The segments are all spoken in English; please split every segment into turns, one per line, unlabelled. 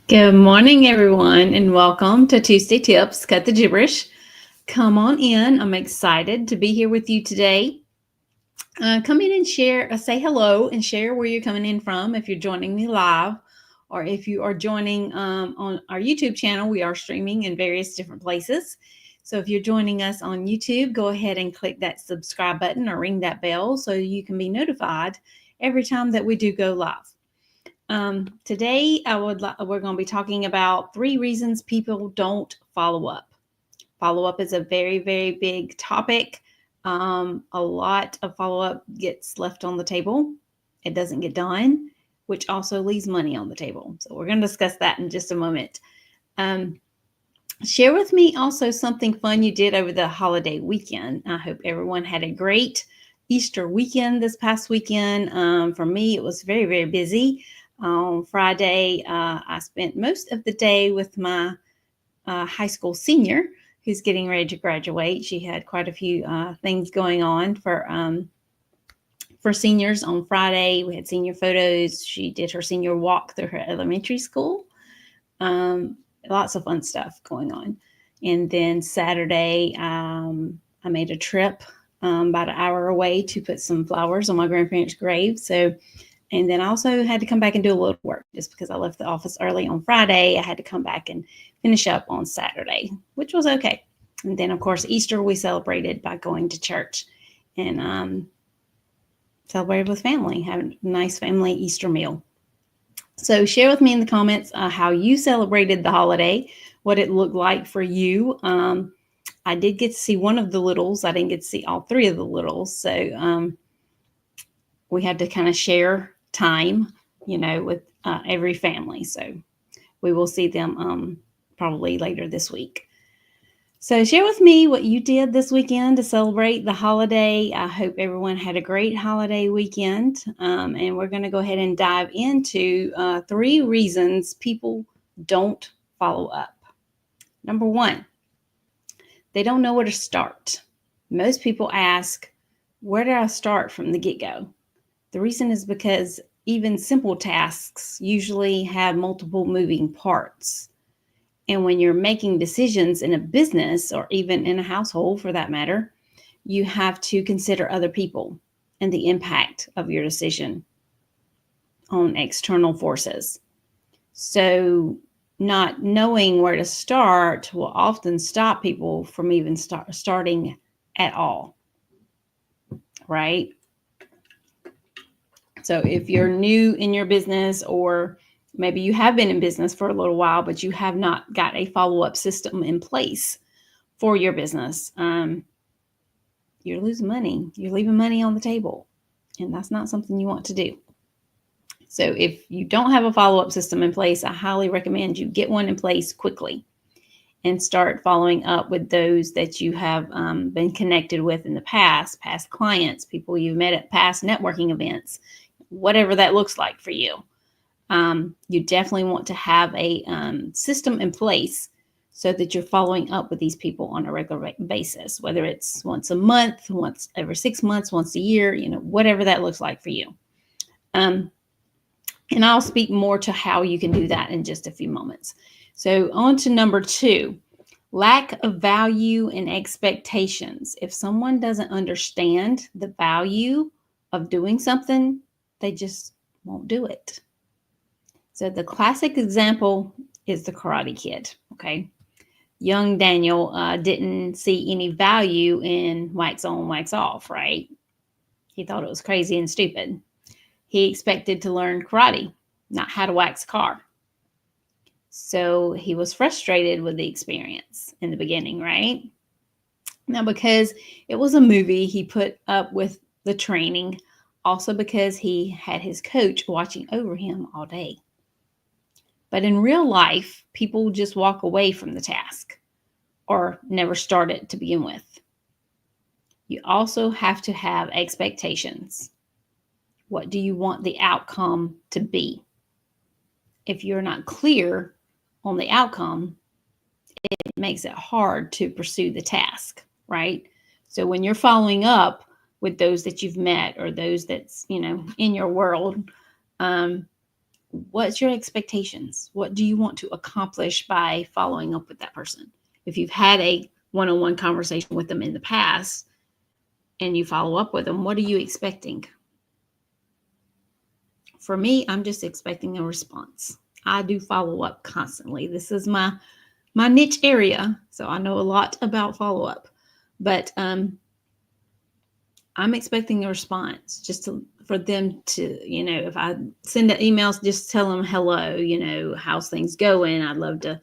Good morning, everyone, and welcome to Tuesday Tips, Cut the Gibberish. Come on in. I'm excited to be here with you today. Come in and share, say hello and share where you're coming in from if you're joining me live or if you are joining on our YouTube channel. We are streaming in various different places. So if you're joining us on YouTube, go ahead and click that subscribe button or ring that bell so you can be notified every time that we do go live. Today, we're going to be talking about 3 reasons people don't follow up. Follow up is a very, very big topic. A lot of follow up gets left on the table. It doesn't get done, which also leaves money on the table. So we're going to discuss that in just a moment. Share with me also something fun you did over the holiday weekend. I hope everyone had a great Easter weekend this past weekend. For me, it was very, very busy. On Friday, I spent most of the day with my high school senior who's getting ready to graduate. She had quite a few things going on for seniors on Friday. We had senior photos. She did her senior walk through her elementary school. Lots of fun stuff going on. And then Saturday, I made a trip about an hour away to put some flowers on my grandparents' grave. And then I also had to come back and do a little work just because I left the office early on Friday. I had to come back and finish up on Saturday, which was okay. And then, of course, Easter we celebrated by going to church and celebrated with family, having a nice family Easter meal. So share with me in the comments how you celebrated the holiday, what it looked like for you. I did get to see one of the littles. I didn't get to see all 3 of the littles. So we had to kind of share time, with every family. So we will see them probably later this week. So share with me what you did this weekend to celebrate the holiday. I hope everyone had a great holiday weekend. And we're going to go ahead and dive into 3 reasons people don't follow up. Number 1, they don't know where to start. Most people ask, where do I start from the get-go? The reason is because even simple tasks usually have multiple moving parts. And when you're making decisions in a business or even in a household for that matter, you have to consider other people and the impact of your decision on external forces. So not knowing where to start will often stop people from even starting at all, right? So if you're new in your business, or maybe you have been in business for a little while, but you have not got a follow-up system in place for your business, you're losing money. You're leaving money on the table, and that's not something you want to do. So if you don't have a follow-up system in place, I highly recommend you get one in place quickly and start following up with those that you have been connected with in the past clients, people you've met at past networking events, whatever that looks like for you. You definitely want to have a system in place so that you're following up with these people on a regular basis, whether it's once a month, once every 6 months, once a year, whatever that looks like for you. And I'll speak more to how you can do that in just a few moments. So on to number 2, lack of value and expectations. If someone doesn't understand the value of doing something, they just won't do it. So the classic example is the Karate Kid, okay? Young Daniel didn't see any value in wax on, wax off, right? He thought it was crazy and stupid. He expected to learn karate, not how to wax a car. So he was frustrated with the experience in the beginning, right? Now, because it was a movie, he put up with the training, also because he had his coach watching over him all day. But in real life, people just walk away from the task or never start it to begin with. You also have to have expectations. What do you want the outcome to be? If you're not clear on the outcome, it makes it hard to pursue the task, right? So when you're following up with those that you've met or those that's, in your world, What's your expectations? What do you want to accomplish by following up with that person? If you've had a one-on-one conversation with them in the past and you follow up with them, what are you expecting? For me, I'm just expecting a response. I do follow up constantly. This is my niche area, so I know a lot about follow up. But I'm expecting a response, just for them to, if I send the emails, just tell them hello, how's things going? I'd love to,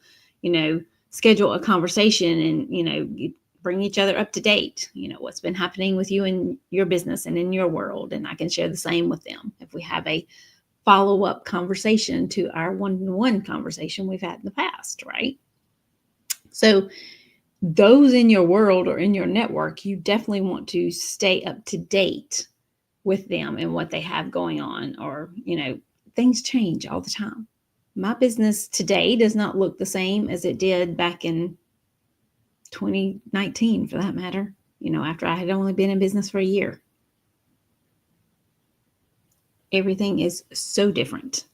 schedule a conversation and, bring each other up to date, what's been happening with you in your business and in your world. And I can share the same with them if we have a follow-up conversation to our one-on-one conversation we've had in the past, right? So those in your world or in your network, you definitely want to stay up to date with them and what they have going on, or, things change all the time. My business today does not look the same as it did back in 2019, for that matter, after I had only been in business for a year. Everything is so different.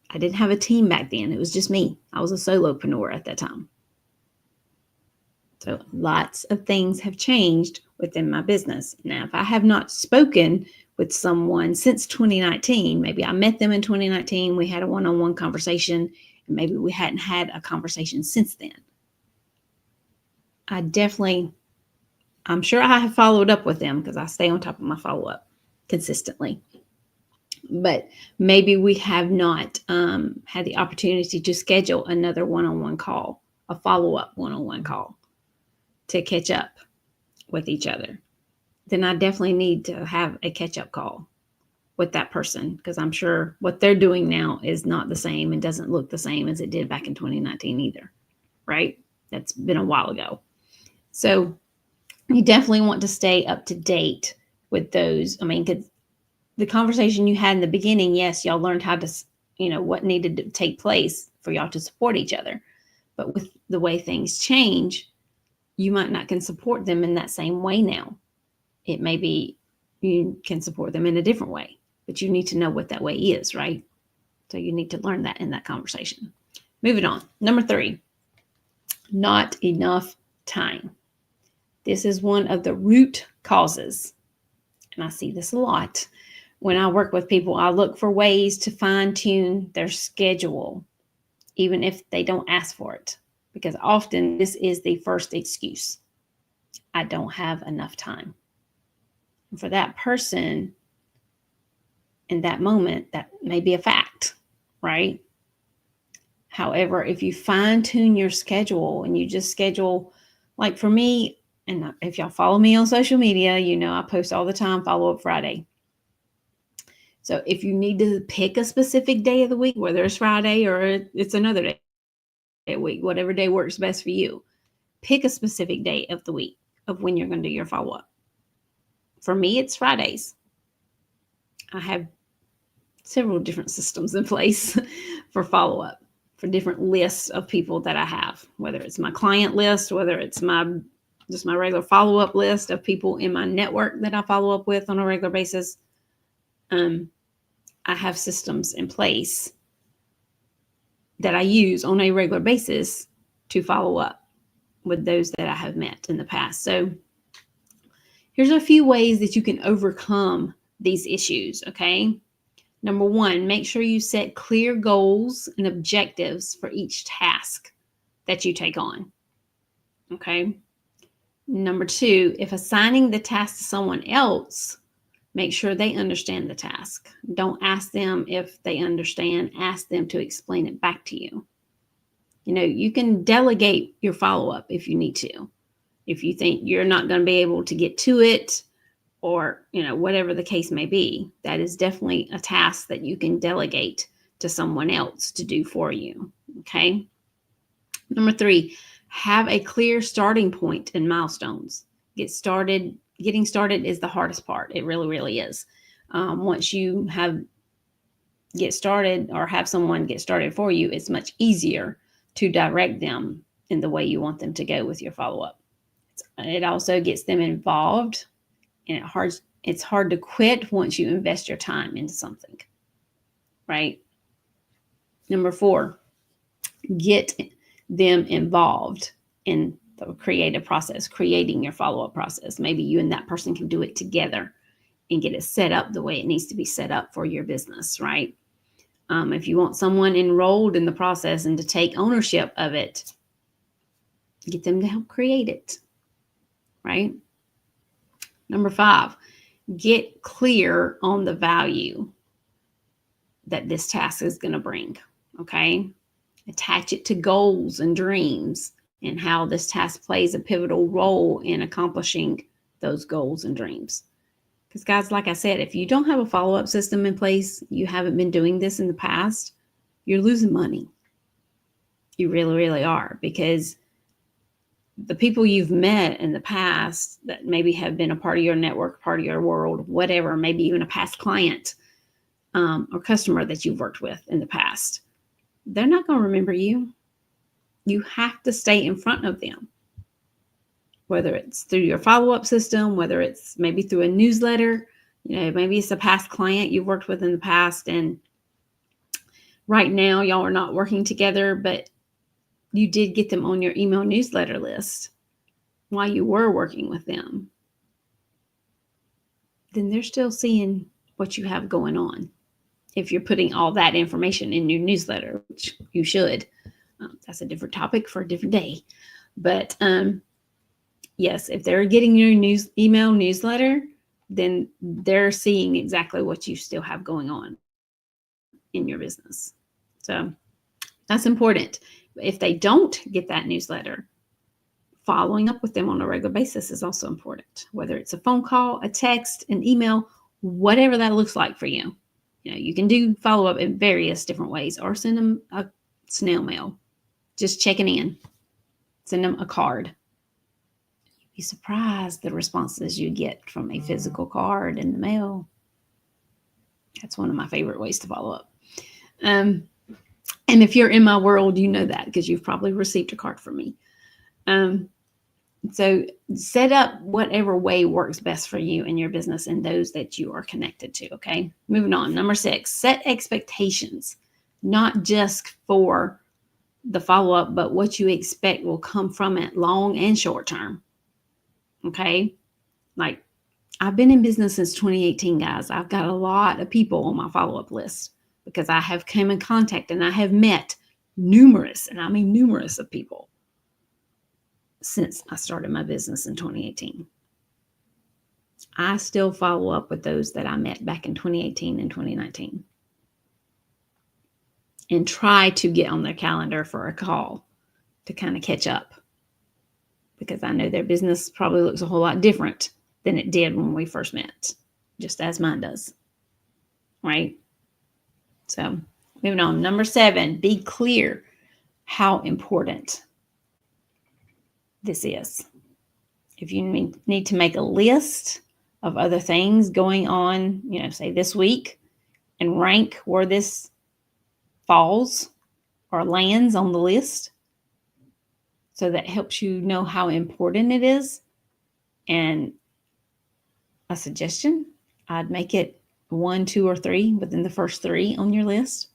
I didn't have a team back then. It was just me. I was a solopreneur at that time. So lots of things have changed within my business. Now, if I have not spoken with someone since 2019, maybe I met them in 2019, we had a one-on-one conversation, and maybe we hadn't had a conversation since then. I'm sure I have followed up with them because I stay on top of my follow-up consistently. But maybe we have not had the opportunity to schedule another one-on-one call, a follow-up one-on-one call to catch up with each other. Then I definitely need to have a catch-up call with that person, because I'm sure what they're doing now is not the same and doesn't look the same as it did back in 2019 either, right? That's been a while ago. So you definitely want to stay up to date with those. I mean, because the conversation you had in the beginning, yes, y'all learned how to, what needed to take place for y'all to support each other. But with the way things change, you might not can support them in that same way now. It may be you can support them in a different way, but you need to know what that way is, right? So you need to learn that in that conversation. Moving on. Number 3, not enough time. This is one of the root causes, and I see this a lot. When I work with people, I look for ways to fine-tune their schedule, even if they don't ask for it, because often this is the first excuse. I don't have enough time. And for that person, in that moment, that may be a fact, right? However, if you fine-tune your schedule and you just schedule, like for me, and if y'all follow me on social media, I post all the time, Follow Up Friday. So if you need to pick a specific day of the week, whether it's Friday or it's another day of the week, whatever day works best for you, pick a specific day of the week of when you're going to do your follow-up. For me, it's Fridays. I have several different systems in place for follow-up, for different lists of people that I have, whether it's my client list, whether it's just my regular follow-up list of people in my network that I follow up with on a regular basis. I have systems in place that I use on a regular basis to follow up with those that I have met in the past. So here's a few ways that you can overcome these issues, okay? Number 1, make sure you set clear goals and objectives for each task that you take on, okay? Number 2, if assigning the task to someone else, make sure they understand the task. Don't ask them if they understand. Ask them to explain it back to you. You can delegate your follow-up if you need to. If you think you're not going to be able to get to it, or, whatever the case may be, that is definitely a task that you can delegate to someone else to do for you, okay? Number 3, have a clear starting point and milestones. Getting started is the hardest part. It really, really is. Once you get started or have someone get started for you, it's much easier to direct them in the way you want them to go with your follow-up. It also gets them involved, and it's hard to quit once you invest your time into something, right? Number 4, get them involved in the creative process, creating your follow-up process. Maybe you and that person can do it together and get it set up the way it needs to be set up for your business, right? If you want someone enrolled in the process and to take ownership of it, get them to help create it, right? Number 5, get clear on the value that this task is going to bring, okay? Attach it to goals and dreams and how this task plays a pivotal role in accomplishing those goals and dreams. Because guys, like I said, if you don't have a follow-up system in place, you haven't been doing this in the past, you're losing money. You really, really are, because the people you've met in the past that maybe have been a part of your network, part of your world, whatever, maybe even a past client or customer that you've worked with in the past, they're not going to remember you. You have to stay in front of them, whether it's through your follow-up system, whether it's maybe through a newsletter, maybe it's a past client you've worked with in the past, and right now y'all are not working together, but you did get them on your email newsletter list while you were working with them. Then they're still seeing what you have going on. If you're putting all that information in your newsletter, which you should. That's a different topic for a different day. But yes, if they're getting your email newsletter, then they're seeing exactly what you still have going on in your business. So that's important. If they don't get that newsletter, following up with them on a regular basis is also important, whether it's a phone call, a text, an email, whatever that looks like for you. You can do follow-up in various different ways, or send them a snail mail, just checking in. Send them a card. You'd be surprised the responses you get from a physical card in the mail. That's one of my favorite ways to follow up. And if you're in my world, you know that because you've probably received a card from me. So set up whatever way works best for you and your business and those that you are connected to, okay? Moving on. Number 6, set expectations, not just for the follow-up, but what you expect will come from it long and short term, okay? Like, I've been in business since 2018, guys. I've got a lot of people on my follow-up list because I have come in contact and I have met numerous, and I mean numerous of people since I started my business in 2018. I still follow up with those that I met back in 2018 and 2019 and try to get on their calendar for a call to kind of catch up, because I know their business probably looks a whole lot different than it did when we first met, just as mine does, right? So moving on. Number 7, be clear how important this is. If you need to make a list of other things going on, say this week, and rank where this falls or lands on the list, so that helps you know how important it is. And a suggestion, I'd make it 1, 2, or 3 within the first 3 on your list,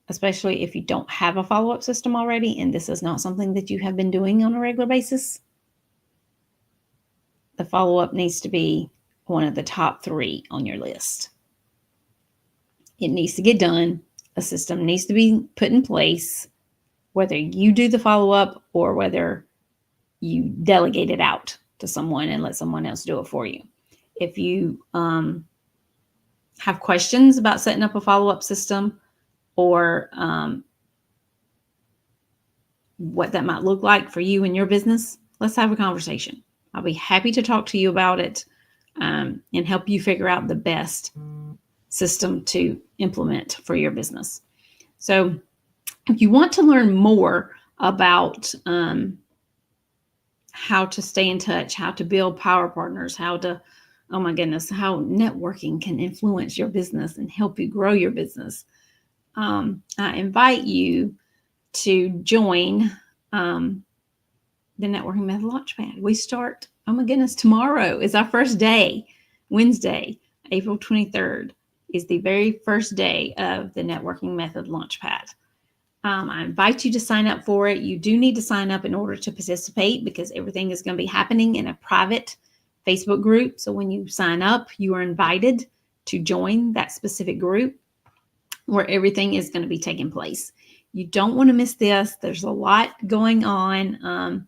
especially if you don't have a follow-up system already and this is not something that you have been doing on a regular basis. The follow-up needs to be one of the top 3 on your list. It needs to get done. A system needs to be put in place, whether you do the follow-up or whether you delegate it out to someone and let someone else do it for you. If you have questions about setting up a follow-up system, or what that might look like for you and your business, let's have a conversation. I'll be happy to talk to you about it and help you figure out the best system to implement for your business. So if you want to learn more about how to stay in touch, how to build power partners, how networking can influence your business and help you grow your business, I invite you to join the Networking Method Launchpad. We start, tomorrow is our first day. Wednesday, April 23rd is the very first day of the Networking Method Launchpad. I invite you to sign up for it. You do need to sign up in order to participate because everything is going to be happening in a private Facebook group. So when you sign up, you are invited to join that specific group where everything is going to be taking place. You don't want to miss this. There's a lot going on.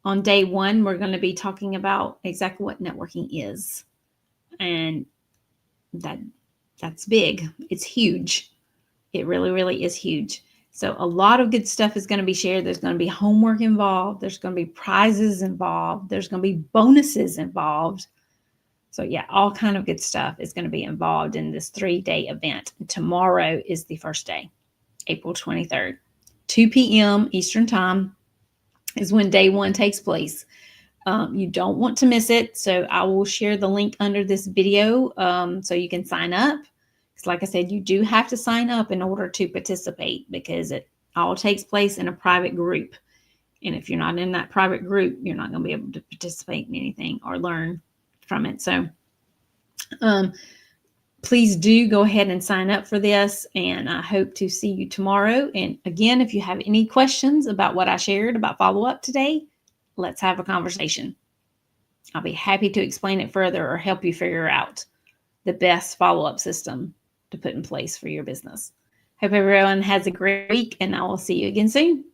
On day one, we're going to be talking about exactly what networking is. And that's big. It's huge. It really, really is huge. So a lot of good stuff is going to be shared. There's going to be homework involved. There's going to be prizes involved. There's going to be bonuses involved. So yeah, all kind of good stuff is going to be involved in this 3-day event. Tomorrow is the first day, April 23rd, 2 p.m. Eastern time is when day one takes place. You don't want to miss it. So I will share the link under this video so you can sign up. Because like I said, you do have to sign up in order to participate because it all takes place in a private group. And if you're not in that private group, you're not going to be able to participate in anything or learn from it. So please do go ahead and sign up for this. And I hope to see you tomorrow. And again, if you have any questions about what I shared about follow-up today, let's have a conversation. I'll be happy to explain it further or help you figure out the best follow-up system to put in place for your business. Hope everyone has a great week, and I will see you again soon.